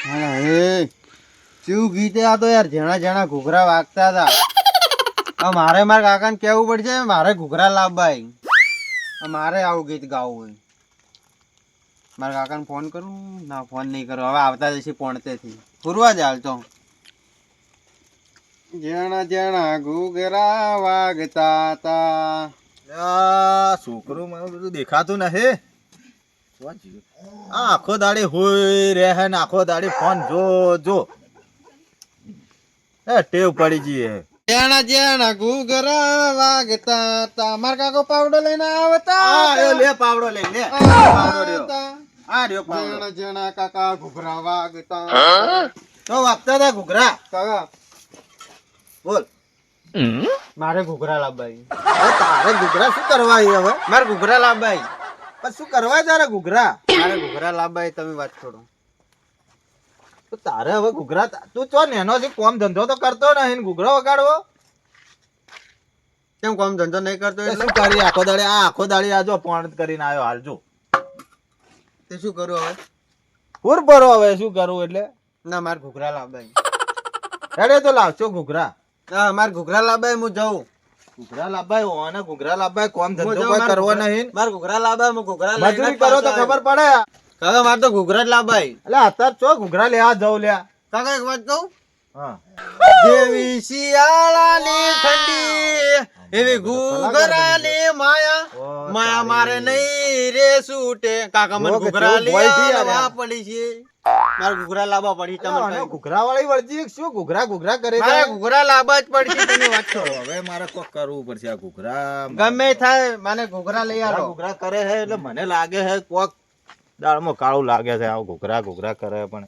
હા હે શું ગીતે આ તો યાર જણા જણા ઘૂઘરા વાગતા હતા. મારે મારા કાકાને કેવું પડશે, મારે ઘૂઘરા લાવવા મારે આવું ગીત ગાવું હોય. મારા કાકાને ફોન કરું ના ફોન નહીં કરું, હવે આવતા જશે પોણતેથી ફરવા જ હાલતો. જણા જણા ઘૂઘરા વાગતા હતા. છોકરું મને બધું દેખાતું નથી. આખો દાડી હોય રહે ને આખો દાડી ફોન જો જો ટેવ પડી ગઈ હે. જણા જણા ઘૂઘરા વાગતા હતા. મારા કાકો પાવડો લઈને આવતા. લે પાવડો લે લે પાવડો રહ્યો. આ રહ્યો પાવડો. જણા જણા કાકા ઘૂઘરા વાગતા. તો વાગતા હતા ઘૂઘરા. કાકા બોલ. મારે ઘૂઘરા લાવવા. તારે ઘૂઘરા શું કરવા હવે? મારે ઘૂઘરા લાવવા. પણ શું કરવા તારે ઘૂઘરા? મારે ઘૂઘરા લાવવા. તમે વાત છોડો. તો તારે હવે ઘૂઘરા તું ચો નેનો છે, કોમ ધંધો તો કરતો નહીં ને ઘૂઘરો વગાડવો કેમ કામ ધંધો નહીં કરતો તો એટલે શું કરી? આખો દાડી આખો દાડી આ જો પોણ કરીને આવ્યો હાલ જો. તે શું કરું હવે? પૂર ભરો હવે શું કરવું એટલે? ના મારે ઘૂઘરા લાવવા. હેડે તો લાવશો ઘૂઘરા. હા મારે ઘૂઘરા લાવવા. હું જાઉં. ઘૂઘરા લાવવાય ઓને ઘૂઘરા લાવવાય, કોમ ધંધો કોઈ કરવો નહીં. મારે ઘૂઘરા લાવવા. હું ઘૂઘરા મજૂરી કરો તો ખબર પડે. કાકા મારે તો ઘૂઘરા જ લાવવા. એટલે અત્યારે ચો ઘૂઘરા લેવા જવું લ્યા. કાકા એક વાત કહું? હા જેવી શિયાળાની ઠંડી એવી ઘૂઘરાની માયા. માયા મારે નહીં રે છૂટે. કાકા મને ઘૂઘરા લેવા પડી છે. મારે ઘૂઘરા લાવવા પડી. તમે ઘૂઘરા વાળી વળજી શું ઘૂઘરા ઘૂઘરા કરે? મારે ઘૂઘરા લાવવા જ પડશે. તમે વાત કરો. હવે મારે કોક કરવું પડશે. આ ઘૂઘરા ગમે થાય મને ઘૂઘરા લઈ આવો. ઘૂઘરા કરે છે એટલે મને લાગે છે કોક દાળમાં કાળું લાગે છે. આવું ઘૂઘરા ઘૂઘરા કરે પણ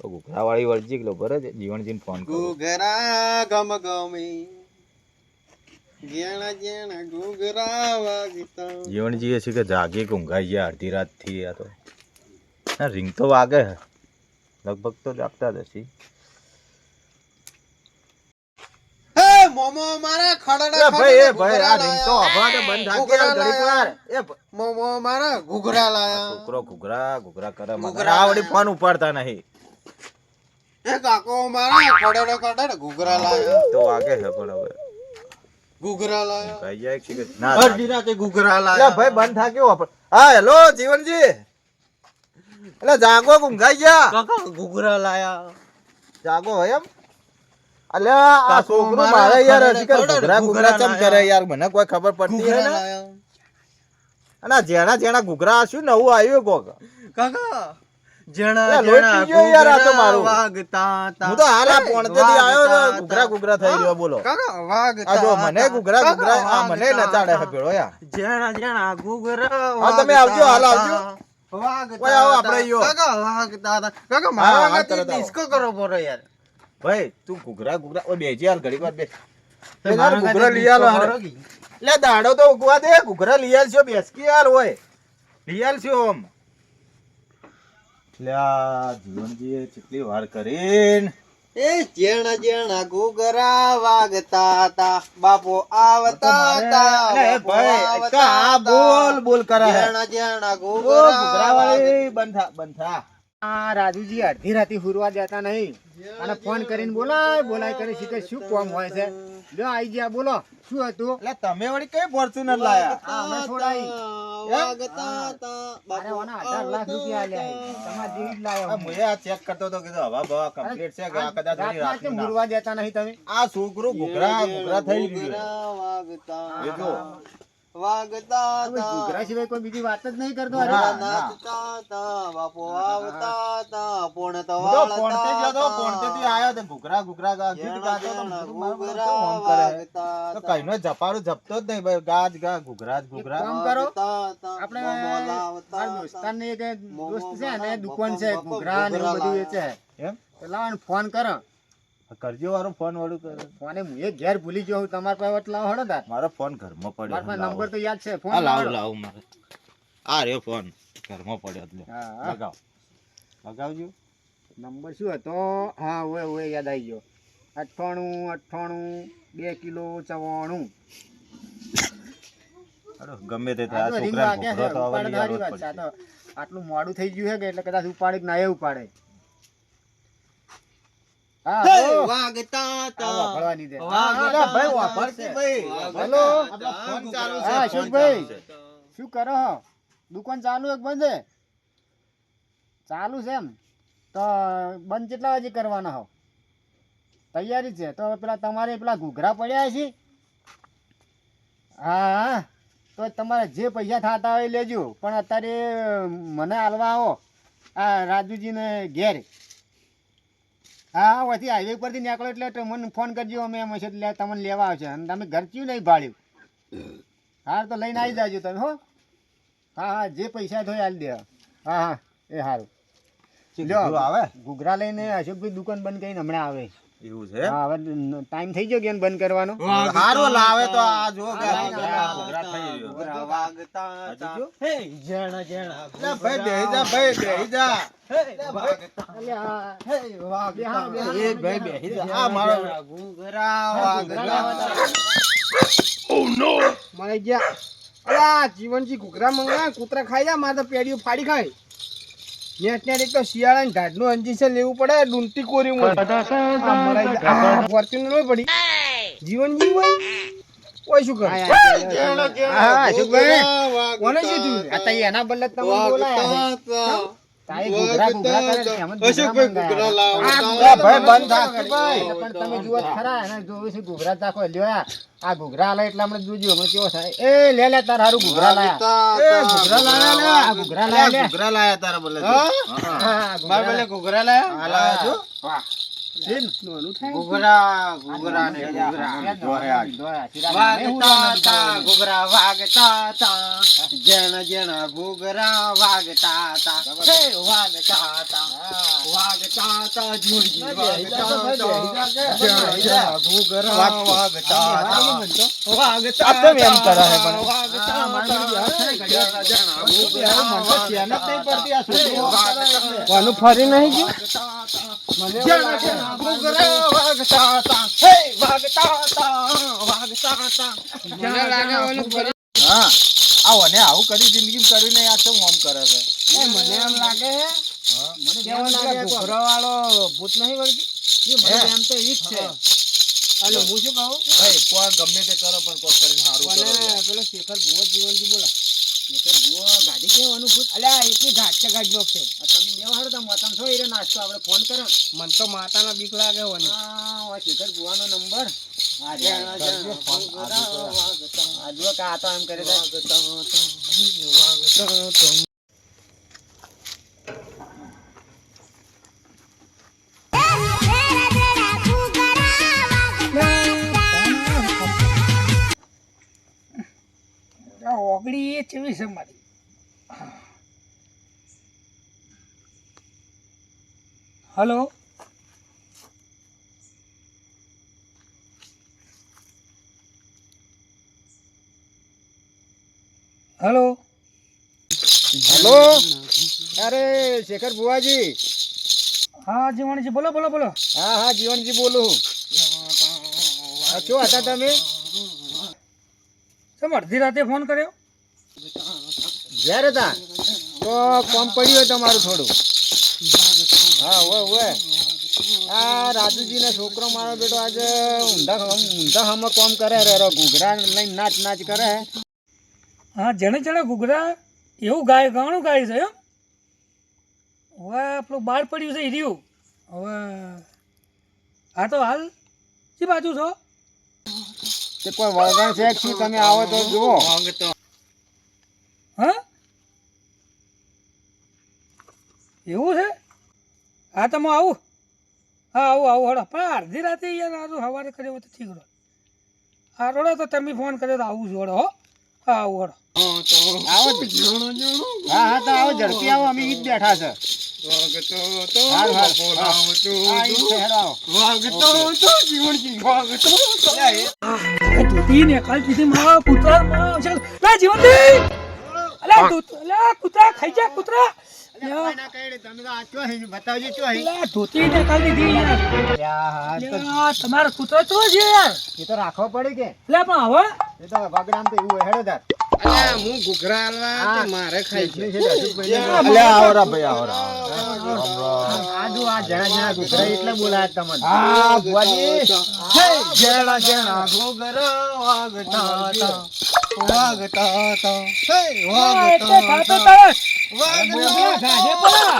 તો ઘૂઘરા વાળી વળજી લો બરે છે. જીવનજીને ફોન કરો. ઘૂઘરા ગમ ગમી જેણા જેણા ઘૂઘરા વાગતા. જીવનજી એ છે કે જાગી કે ઊંઘાઈ ગયા અડધી રાત થી. આ તો રિંગ તો વાગે છે લગભગ તો જાગતા જ હશે. મોમો મારા ખડડા એ ભાઈ એ ભાઈ આ રિંગ તો અભા કે બંધ થાકી યાર ઘડીક વાર. એ મોમો મારા ઘૂઘરા લાયા. છોકરો ઘૂઘરા ઘૂઘરા કરે મને આવડી ફોન ઉપાડતા નહીં. એ કાકો મારા ખડડા ખડડા ઘૂઘરા લાયા. તો વાગે છે પણ હવે ઘૂઘરા લાયા. ભાઈ જાય છે કે ના અડધી રાતે ઘૂઘરા એટલે લાયા. ભાઈ બંધ થાક્યો આપણે. હા હેલો જીવનજી. એટલે જાગો ઊંઘાઈ ગયા. કાકા ઘૂઘરા લાયા. જાગો હોય એમ. અલ્યા આ છોકરો મારે યાર હજી કર ઘૂઘરા ઘૂઘરા ચમ કરે યાર મને કોઈ ખબર પડતી ઘૂઘરા હે ને. લાયા. અને જેણા જેણા ઘૂઘરા શું નવું આવ્યું કોક. કાકા જણા અલા, લોહી જણા પી ગયો યાર આ તો મારું. વાગતા તા. હું તો હાલ આ પોણતેથી આવ્યો ને ઘૂઘરા ઘૂઘરા થઈ રહ્યો બોલો. કાકા વાગતા આ જો મને તા. ઘૂઘરા કાકા ઘૂઘરા આ મને વાગતા નચાડે છે તા. પેલો યાર. જણા જણા ઘૂઘરા હા, તમે આવજો, હાલ આવજો. વાગતા ઓય આવો તા. આપણે ઈયો. કાકા વાગતા તા. કાકા હા, મારા હા, વખતે તરત આવો. ડિસ્કો કરો પડે યાર. ભાઈ તું ઘૂઘરા ઘૂઘરા ઓય બેજી હાલ ઘડીક વાર બેસ. તે મારા ઘૂઘરા વખતે લઈ આલો disco હાલ. કરો કે? લે દાડો તો ઉગવા દે. ઘૂઘરા લઈ આલશો બેસકી યાર હોય. લઈ આલશો ઓમ. લે આ જીવનજીએ કેટલી વાર કરીને એ જણા જણા ઘૂઘરા વાગતા તા. બાપો આવતા તા. અલે બાપો ભાઈ આવતા આ તા. બોલ બોલ કરે હે. જણા જણા ઓ ઘૂઘરા ઘૂઘરા વાળી બંધ થા. આ રાજુજી અડધી રાતે હુરવા દેતા નહીં અને ફોન કરીને બોલાય કરી શીખે શું કોમ હોય છે. લો આઈ ગયા બોલો શું હતું? એટલે તમે વળી કઈ ફોર્ચ્યુનર લાયા? આ અમે છોડાઈ વાગતા તા. અરે ઓના 18 લાખ રૂપિયા આલ્યા છે. તમારા જેવી જ લાયો આ હું. મુએ આ ચેક કરતો તો કીધું હવા બવા કમ્પ્લીટ છે કે આ કદાચ વળી રાતના કેમ રાતનું ના. હુરવા દેતા નહીં તમે? આ છોકરું ઘૂઘરા ઘૂઘરા થઈ ગયું. વાગતા એ જો વાગતા તમે તા. ઘૂઘરા સિવાય કોઈ બીજી વાત જ નહીં કરતો ના, આજે? ના. નાચતા તા. બાપો આવતા તા. પોણ તો હું તો પોણતે ગયો તો પોણતેથી આયો તો ઘૂઘરા ઘૂઘરા ગીત ગાતો તો મારું મારું તો ઓમ કરે. તો કઈનો જપાડું જપતો જ નહીં ભાઈ. ગાજ ગા ઘૂઘરા જ ઘૂઘરા. કામ કરો. આપણે મારા દોસ્તારને એક દોસ્ત છે ને દુકાન છે ઘૂઘરા ને એવું બધું વેચે છે. એમ તો લાવો ને ફોન કરો. કરજો વાળો ફોન વાળું કરે. ફોને હું એ ઘેર ભૂલી ગયો હું. તમારા પાસે વટ લાવો હડો તાર. મારો ફોન ઘરમાં પડ્યો મારા પાસે લાવો. નંબર તો યાદ છે. ફોન આ લાવ લાવો. લાવ મારે આ રહ્યો ફોન ઘરમાં પડ્યો એટલે હા, હા. લગાવ લગાવજો. નંબર શું હતો? હા ઓય યાદ આવી ગયો. 98 2 કિલો 94. હાલો, ગમે તે આ થાય તો આ ring છોકરાને વાગે છે. ઘૂઘરો તો હવે ઉપાડે લઈ આવવો જ સારી વાત છે. આ પડશે. તો આટલું મોડું થઈ ગયું છે કે એટલે કદાચ ઉપાડે કે ના એ ઉપાડે. હા હે બોલો. વાગતા આ તા વાપરવાની છે. વાગતા ભાઈ તા, વાપરશે ભાઈ. બોલો. આપણો ફોન ચાલુ છે, હા, ફોન અશોકભાઈ. ચાલુ છે. શું કરો હો? દુકાન ચાલુ એક બંધ છે? ચાલુ છે એમ તો બંધ કેટલા વાગે કરવાના હો? તૈયારી છે તો પેલા તમારે પેલા ઘૂઘરા પડ્યા છે. હા હા તો તમારે જે પૈસા થતા હોય એ લેજો, પણ અત્યારે મને હાલવા આવો આ રાજુજીને ઘેર. હા હા વધી હાઈવે પરથી નીકળો એટલે મને ફોન કરજો, અમે એમ હશે એટલે તમને લેવા આવશે. અને તમે ઘર ક્યું નહીં ભાડ્યું? હા તો લઈને આવી જાજો તમે હો. હા હા જે પૈસા થયો હાલ દે. હા હા એ સારું. ઘૂઘરું આવે ઘૂઘરા લઈને અશોકભાઈ દુકાન બંધ કરીને હમણાં આવે. એવું છે. હા હવે ટાઈમ થઈ ગયો કે એને બંધ કરવાનો. હારું લાવે તો આ જો કે હા, ઘૂઘરા થઈ રહ્યો. ઘૂઘરા વાગતા તા હજુ જો? હે જણા જણા લે ભાઈ બેહી જા, ભાઈ બેહી જા. હે વાગતા અલ્યા, હે વાગતા એ ભાઈ બેહી જા. આ મારો ઘૂઘરા વાગતા મારે ગયા અલા જીવનજી ઘૂઘરા મંગા કૂતરા ખાઈ જા, મારે તો પેડીઓ ફાડી ખાય. નેટ નેટ એક તો શિયાળા ઢાઢનું અંજીસર લેવું પડે, ડુંટી કોરી ફોર્ચ્યુનર પડી જીવનજી હોય ઓય શું કરે? હા અશોકભાઈ કોને શું થયું? આ તઈ એના બદલે તમે બોલાયા છે. તાઈ ઘૂઘરા ઘૂઘરા કરે છે, એમ જ અશોકભાઈ ઘૂઘરા ઘૂઘરા મંગાયા. લાવો ભાઈ બંધ રાખજો ભાઈ. પણ તમે જુઓ તો ખરા એને જોવે છે ઘૂઘરા ચાખો લ્યો આ ઘૂઘરા આલે એટલે હમણાં જોજો હમણાં કેવો થાય. એ લે લે તાર હારું ઘૂઘરા લાયા. એ ઘૂઘરા લાયા લે આ ઘૂઘરા લાયા લે. ઘૂઘરા લાયા તારા બોલે હા? હા માર પેલે ઘૂઘરા લાયા આ લાયા છો? ઘૂઘરા ઘૂઘરા ને વાગતા તા ઘૂઘરા વાગતા તા જણ જણ ઘૂઘરા વાગતા તા હે વાગતા તા વાગતા તા જોડી વાગતા તા જણ જણ ઘૂઘરા વાગતા તા વાગતા આ તો એમ કરે છે પણ. વાગતા જણ જણ ઘૂઘરા કોનું ફરી નહીં ગયું? જણ જણ ઘૂઘરા વાગતા તા હે વાગતા તા વાગતા તા મને લાગે ઓલું ફરી હા આવો ને આવું કરી જિંદગી કરીને આ તો મોમ કરે છે. મને એમ લાગે મને એમ લાગે ઘૂઘરા વાળો ભૂત નહીં વળગી. એ મને એમ તો ઈ જ છે. હાલો હું શું કહું? ભાઈ કોઈ ગમે તે કરો પણ કોઈ કરીને સારું કરો યાર. મને પેલો શેખર ભુવો જીવનજી બોલા. ગાડી કેવાનું ભૂત અલ્યા એટલી ઘાટકે ગાડી નોખશે. તમે દેવા હારું તો મોતમ છો ઈરે નાસ્તો આપણે ફોન કરો. મને તો માતાના બીક લાગે હોની. હા ઓ શેખર બુવાનો નંબર આ જે જણ જણ ઘૂઘરા વાગતા આ જો કે આ તો એમ કરે છે. વાગતા તા ઓગળી એ ચેવી છે મારી. હલો હલો હેલો અરે શેખર બુવાજી. હા જીવણજી બોલો બોલો બોલો. હા હા જીવનજી બોલું. હા, શું હતા તમે? કેમ અડધી રાતે ફોન કર્યો? ઘેર હતા તો કોમ પડ્યું તમારું થોડું. હા ઓય આ રાજુજીના છોકરો મારો બેટો આજે ઊંધા હમ કોમ કરે રે ઘૂઘરા લઈને નાચ નાચ કરે. હા જણે જણે ઘૂઘરા એવું ગાય ઘણું ગાય છે એમ. હવે આપણું બાર પડ્યું છે હીર્યું. હવે હા તો હાલ શી બાજુ છો? તે કોઈ વળગણ છે કે શું? તમે આવો તો જુઓ. હા એવું છે? હા તો હું આવું. હા આવું આવું હળો પણ અડધી રાતે યાર આજુ સવારે કર્યો હોય તો ઠીક રહો. હા રોડો તો તમે ફોન કર્યો તો આવું છું હળો હો. હા આવું હળો. આવો જ. હા હા તો આવો ઝડપી આવો અમે ઈ જ બેઠા છે. હાલ, હાલ. હા, ઈ જ છે, હેડો આવો. ધોતી ને કાલ કીધી મારા કૂતરા માં છે લા જીવનજી. અલા અલા કૂતરા ખાઈ જા કૂતરા. તમે તો આ ચો હી બતાવજો ચો હી. અલા ધોતી ને કાલ દીધી યાર. યાર યાર તમારા કૂતરા તો છે યાર. એ તો રાખવો પડે કે લે પણ હવે એ તો વગડામ તો એવું હેડો તાર. અલા હું ઘૂઘરા આલવા તો મારે ખાઈ છે. એટલે છે અશોકભાઈ ને અલ્યા આવો રા ભાઈ આવો રા. આ જો આ જણા જણા ઘૂઘરા એટલે બોલાયા તમને. હા ભુવાજી જેણા જેણા ઘૂઘરા વાગતા તા, વાગતા તા, હે હા, એટલે વાગતા થાતો તા, તરસ. પેલા ગાજે પેલા.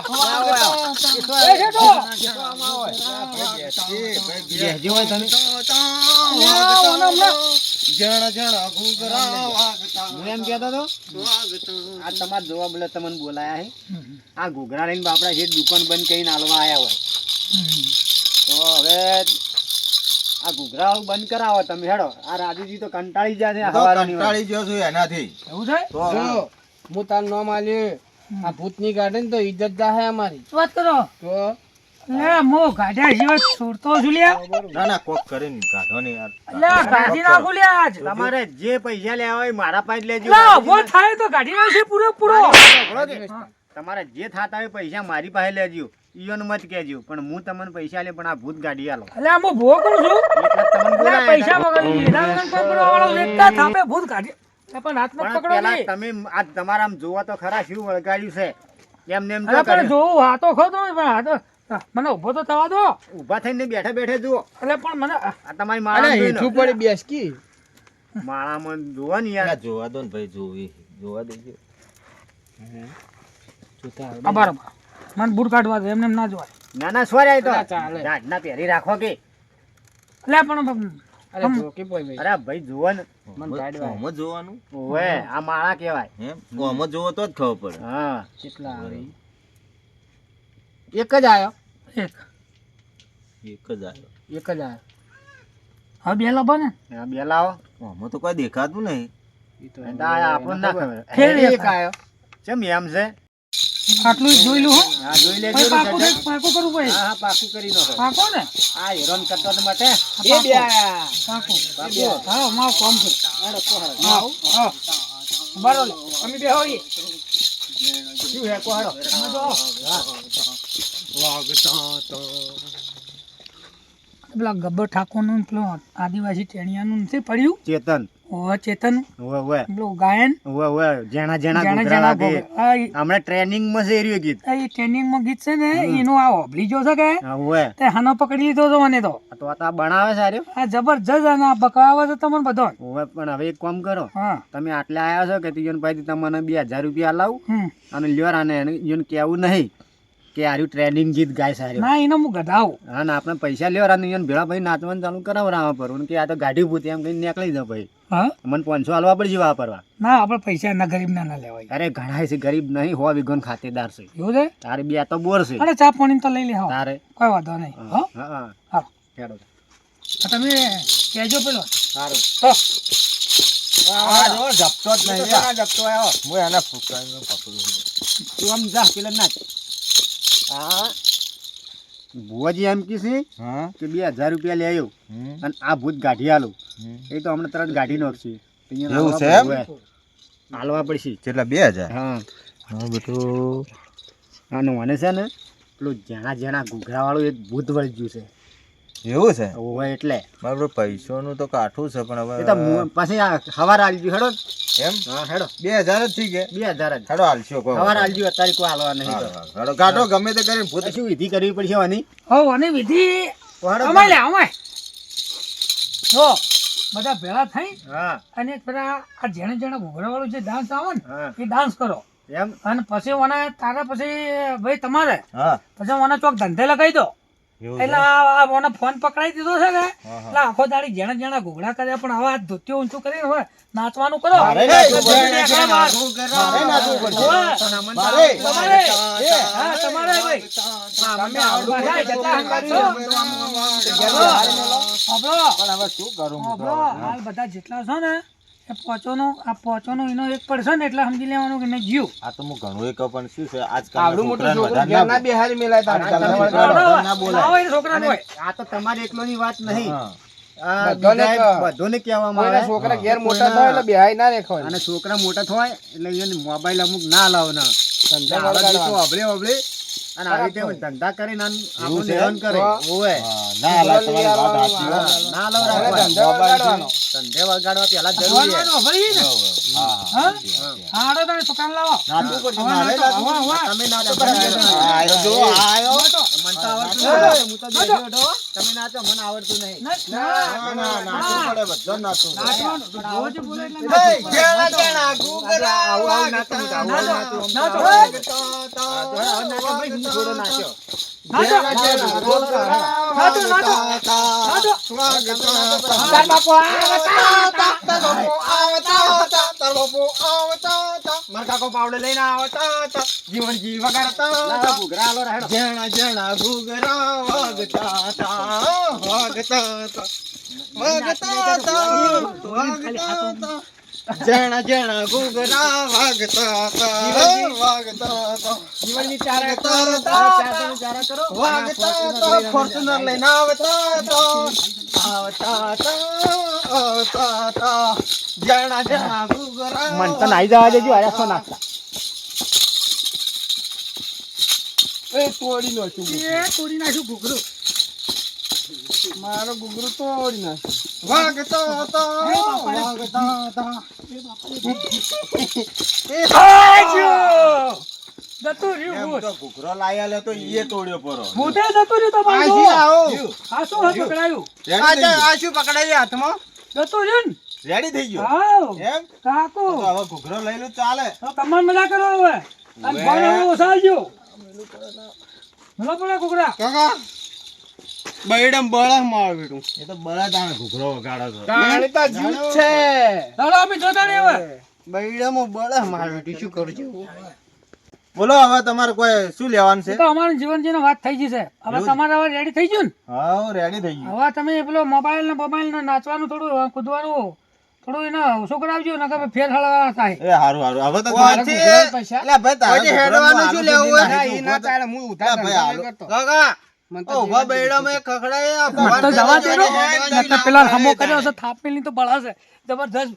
એ છે તો. બેસજો હોય તમે. અલ્યા, ઓને હમણાં. જેણા જેણા ઘૂઘરા વાગતા હું એમ કહેતો હતો વાગતા. આ તમારે જોવા બોલે તમને બોલાયા છે આ ઘૂઘરા લઈને બાપડા જે દુકાન બંધ કરીને હાલવા આયા હોય તો હવે આ ઘૂઘરા બંધ કરાવો તમે હેડો. આ રાજુજી તો કંટાળી જાય છે તો હવારોની વાર. કંટાળી ગયો છું એનાથી એવું છે? તો હું તાર નામ આલ્યું આ ભૂતની ગાર્ડન તો ઇજ્જત જાહે અમારી વાત કરો. તો લે, મો ગાઢ્યા સિવાય છોડતો છું લ્યા. ના ના કોક કરીને કાઢો ને યાર. લ્યા, ગાઢી નાખું લ્યા આજ. તમારે જે પૈસા લેવા હોય મારા પાસે જ લેજો. લા, ઉભો થાય તો ગાઢી નાખશે પૂરેપૂરો. તમારે જે થતા હોય પૈસા મારી પાસે લેજો. ઈયોને મત કહેજો પણ હું તમને પૈસા લે પણ આ ભૂત ગાડી આલો અલ્યા, હું ભૂવો કરું છું. એટલે જ તમને અલ્યા, બોલાયા પૈસા હતા. વગર લીધા વગર પકડવા વાળો એકતા થાપે ભૂત કાઢી. લે, પણ હાથમાં પણ પકડો પેલા નહીં. તમે આ તમારા આમ જોવા તો ખરા શું વળગાડ્યું છે એમને એમ અલ્યા, તો પણ જોવું હા તો ખરો પણ હા તો મને ઉભો તો થવા દો. ઊભા થઈને બેઠે બેઠે જુઓ. એટલે પણ મને આ તમારી અરે માળા હેઠું પડી બેસકી માળામાં જુઓ ને યાર. ના, જોવા દો ને ભાઈ જોવી જોવા દેજો. આ બરાબર મને બૂટ કાઢવા દે, એમને એમ ના જોવાય. ના ના સોરી તો ના, ચાલે. ના પહેરી રાખો કે અલ્યા, પણ અરે જોકી પડી અરે ભાઈ જુઓ ને આમ જ જોવાનું ઓવે આ માળા કહેવાય. એમ આમ જ જોવો તો જ ખબર પડે. હા કેટલા આવે એક જ આયો એક એક જ આવ્યો. એક જ આયો હવે બે લાવો ને. આ બે લાવો. આમાં તો કોઈ દેખાતું નહીં. ઈ તો આ આપણને ના ખબર. ફેર એક આયો ચમ એમ છે. આટલું જ જોઈ લું હો. હા જોઈ લેજો હવે ને પાકું સજા. છે, પાકું કરવું પડે. હા હા પાકું કરી દો. પાકો ને આ હેરાન કરતો તો માટે એ બે આયા પાકો. પાકું. હા, મારો કામ છે. હા, હા. બરો લે, અમે બે હોઈએ. શું હે કોહડો. અમે તો પેલા ગબ્બર ઠાકોરનું પેલું આદિવાસી ટેણિયાનું નથી પડ્યું? ચેતન ઓવે, ચેતન. ઓવે ઓવે પેલું ગાયન. ઓવે ઓવે જેણા જેણા જાણે ઘૂઘરા જાણા વાગે. ભોગે. હા, ઈ- હમણાં ટ્રેનિંગ માં છે એર્યું ગીત. એ ટ્રેનિંગમાં ગીત છે ને એનું આ હોભળી જો છે કે હા, ઓવે તે હાનો પકડી લીધો તો મને તો આ તો આ બનાવે સારું. આ જબરજસ્ત અને આ બકાવે છે તમને બધો. ઓવે પણ હવે એક કામ કરો હા. તમે આટલે આવ્યા છો કે તીજન ભાઈ તમને 2000 રૂપિયા લાવું હમ. અને લ્યો આને એને કેવું નહીં કે આર્યું ટ્રેનિંગ ગીત ગાય સારું. ના, એનો હું ગધાવું. હા ને આપણે પૈસા લેવા અને એને ભેળા ભાઈ નાચવાનું ચાલુ કરાવવા પર કે આ તો ગાડી ભૂતી એમ કઈ નીકળી જાવ ભાઈ. હા. મને 500 હાલવા પડશે વાપરવા. ના, આપણે પૈસા ના ગરીબ ના લેવાય. અરે ઘણા છે ગરીબ નહીં હો વિગન ખાતેદાર છે. એવું છે? તારે બે તો બોર છે અરે ચા પાણી તો લઈ લે હો. તારે. કોઈ વાંધો નહીં. હો. હા હા હા. હેડો. આ તમે કહેજો પેલો. સારું. હો. આ જો જપતો જ નહીં યાર. જપતો આવ્યો હું એને ફૂંકાઈને પકડું છું. તું આમ જા પેલા નાચ. હા ભુવાજી એમ કીધી હા કે 2000 રૂપિયા લે આવ્યો હમ. અને આ ભૂત ગાઢી આલું હમ. એ તો હમણાં તરત ગાઢી નાખશે. તો અહીંયા એવું હાલવા છે એમ? પડશે. હાલવા પડશે. કેટલા 2000? હા હા બેટું અને મને છે ને પેલું જેણા જેણા ઘૂઘરા વાળું એક ભૂત વળી ગયું છે. એવું છે ઓવે એટલે મારું પૈસાનું તો કાઠું છે પણ એ તો હવે પછી આ હવાર આલજો હેડો. એમ હા હેડો 2000 જ થઈ ગયા. 2000 જ હેડો હાલશો કહો. હવાર આલજો અત્યારે કોઈ હાલવા નહીં તો. હેડો કાઢો ગમે તે કરીને ભૂત તો શું વિધિ કરવી પડશે આની? હો, અને વિધિ તો હેડો. અમાય લે, અમાય. જો બધા ભેળા થઈ હા અને પેલા આ જેણે જેણે ઘોઘરા વાળું જે ડાન્સ આવે ને હા એ ડાન્સ કરો. એમ અને પછી મને તારા પછી ભાઈ તમારે હા પછી મને ચોક ધંધે લગાવી દો. એવું એટલે આ મને ફોન પકડાઈ દીધો છે કે હા. એટલે આખો દાડી જેણે જેણે ઘોઘરા કર્યા પણ હવે આ ધોતીઓ ઊંચું કરીને હવે નાચવાનું કરો. મારે એટલે નાચવું પડશે. ધોતી આખા બાર. મારે નાચવું પડશે. હોવે. મારે. તમારે. હા, તમારે ભાઈ. તમે બધા જતા હંગાત છો. સાંભળો. પણ હવે શું કરું હું તો? સાંભળો. હાલ બધા જેટલા છો ને એ પોચોનું એનો એક પડશે ને એટલે સમજી લેવાનું કે નહીં જીવ. આ તો હું ઘણું એક પણ શું છે આજકાલ આવડું મોટું છોકરું ઘેર ના બેહારી મેલાય તારે. ના બોલાય. ના હોય ને છોકરાનું હોય. આ તો તમારે એકલોની વાત નહીં. હા. આ બધાને બીજા બધાને કહેવામાં કોઈના આવે. છોકરા ઘેર મોટા થાય એટલે બેહાઈ ના રેખવાય. અને છોકરા મોટા થાય એટલે એને મોબાઈલ અમુક ના લાવવાના. ધંધા આવા વળગાડવાના. ગીતો અભળે અભળે અને આવી રીતે ધંધા કરીને આપણું છે? હેરાન કરે ઓવે હા, ના લા, તમારી વાત સાચી હો. ના લવરાય ધંધો વગાડવાનો. ધંધે વગાડવા પેલા જરૂરી છે. હવારનો ભરી ને હા, હા? સાચી વાત છે. હા હાડો તમે છોકરાને લાવો નાચવું પડશે, હવે મારે નાચો, નાચવું. હવે, હવે. તમે નાચો આ આયો જો, આ આયો. મને તો આવડતું હા, નથી. હું તો બેઠો બેઠો. તમે નાચો મને આવડતું નહીં ના, ના, નાચવું પડે, બધાને નાચવું પડે. નાચવાનું. રોજ બોલે એટલે એ નાચવું પડે. જેણા જેણા ઘૂઘરા આવું આવું નાચો હું તો, આવું આવું નાચો. નાચો. હવે નાચો ભાઈ, હું થોડો નાચ્યો. નાચો. નાચો, નાચો. નાચો. તાર બાપુ મારા કાકો પાવડે લઈને આવતા જીવન જીવ વગાડતા લાવો ઘૂઘરા આલો રાહેડો. જેણા જેણા ઘૂઘરા વાગતા તા જેણા જેણા ઘૂઘરા વાગતા તા જીવનની ચારા કરો, વાગતા ચારા ચારા કરો. વાગતા ફોર્ચ્યુનર લઈને આવતા જેણા જેણા ઘૂઘરા મન તો નાઈ જવા દેજો અરે સો નાખતા. એ તોડી નાખ્યું એ તોડી નાખ્યું ઘૂઘરું. મારો ગુગરું તોડી નાખ્યું. આજો! જતું રહ્યું એમ ભૂત. તો ઘૂઘરો લાયા લે તો ઈએ તોડ્યો પરો. ભૂતે જતું રહ્યું તમારું આજી તો. આવો. આ શું હતું પકડાયું? આ શું પકડાયું હાથમાં? જતું રહ્યું ને? રેડી થઈ ગયો હાવ. એમ કાકુ તો હવે ઘૂઘરો લઈ લો ચાલે. તો કમાન મજા કરો હવે અને ફોન હવે ઓસાલજો. ભલો પડે ઘૂઘરા. કાકા બૈડમ બળા માર બેટું એ તો બળદ આને ઘૂઘરો વગાડો છો. તાણી તો જીવ છે. ચાલો અમે જોતા નહીં હવે. બૈડમ બળા માર બેટું શું કરું છું? બોલો હવે તમારે કોઈ શું લેવાનું એ છે? તો અમારું જીવન જીનો વાત થઈ ગઈ છે હવે તમારે હવે રેડી થઈ ગયું હા રેડી થઈ ને ગયું. હવે તમે પેલો મોબાઈલ ને નાચવાનું થોડું કૂદવાનું થોડું એને ઓછું કરાવજો ને કે ફેર હળવા થાય. એ હારું હારું હવે તો વાહ, તમારે છે. ઘૂઘરો પૈસા. એટલે ભાઈ તારે પછી ઘૂઘરાનું હેડવાનું શું આલુ લેવું દીધી હોય? નાખી. ના ચાલે, હું ઉધાર ભાઈ, ધંધો હાલો. નહીં કરતો. કાકા મને તો ઉભા જીવન બૈડમ જીવન. એ ખખડાય મને તો જવા દે ને પેલા હમો કર્યો છે થાપેલી તો બળાશે જબરજસ્ત.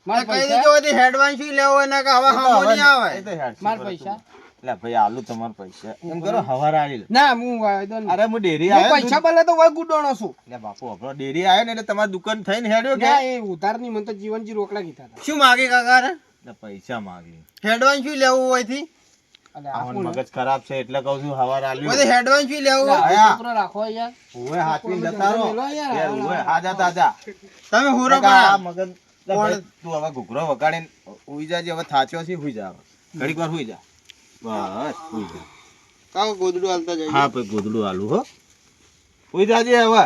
મારા કઈ પૈસા દીધો હતી હેડવાન શું લેવું હોય ને કે હવે હમો નહીં આવે. એ તો હેડ મારા છે. પૈસા એટલે ભાઈ આલુ તમારા પૈસા એમ કરો હવારે આલી લે. ના હું વાયદો નહીં. અરે હું ડેરી હું આવ્યો પૈસા બદલે તો વય ગુડોણો છું. એટલે બાપુ આપણો ડેરી આવ્યો ને એટલે તમારી દુકાન થઈને હેડ્યો કે ના એ ઉધાર ની મને તો જીવનજી રોકડા કીધા હતા. શું માગે કાકા રે? એટલે પૈસા માંગી. હેડવાન શું લેવું હોય થી? અલે આવન આપું ને. મગજ ખરાબ છે એટલે કહું છું હવારે આલ્યું. બધે હેડવાન શું લેવું હોય? આ છોકરો રાખો યાર. ઓવે હાથવીને જતા રહો. મેલો યાર. એ ઓવે આજા તાજા. તમે હુરો આ પડા. મગજ એટલે ભાઈ તું હવે ઘૂઘરો વગાડીને હુઈ જાજે હવે થાચ્યો છે હુઈ જા હવે. ઘડીક વાર હુઈ જા. બસ હુઈ જા. કાકા ગોદડું હાલતા જાય. હા ભાઈ ગોદડું આલુ હો. હુઈ જાજે હવે.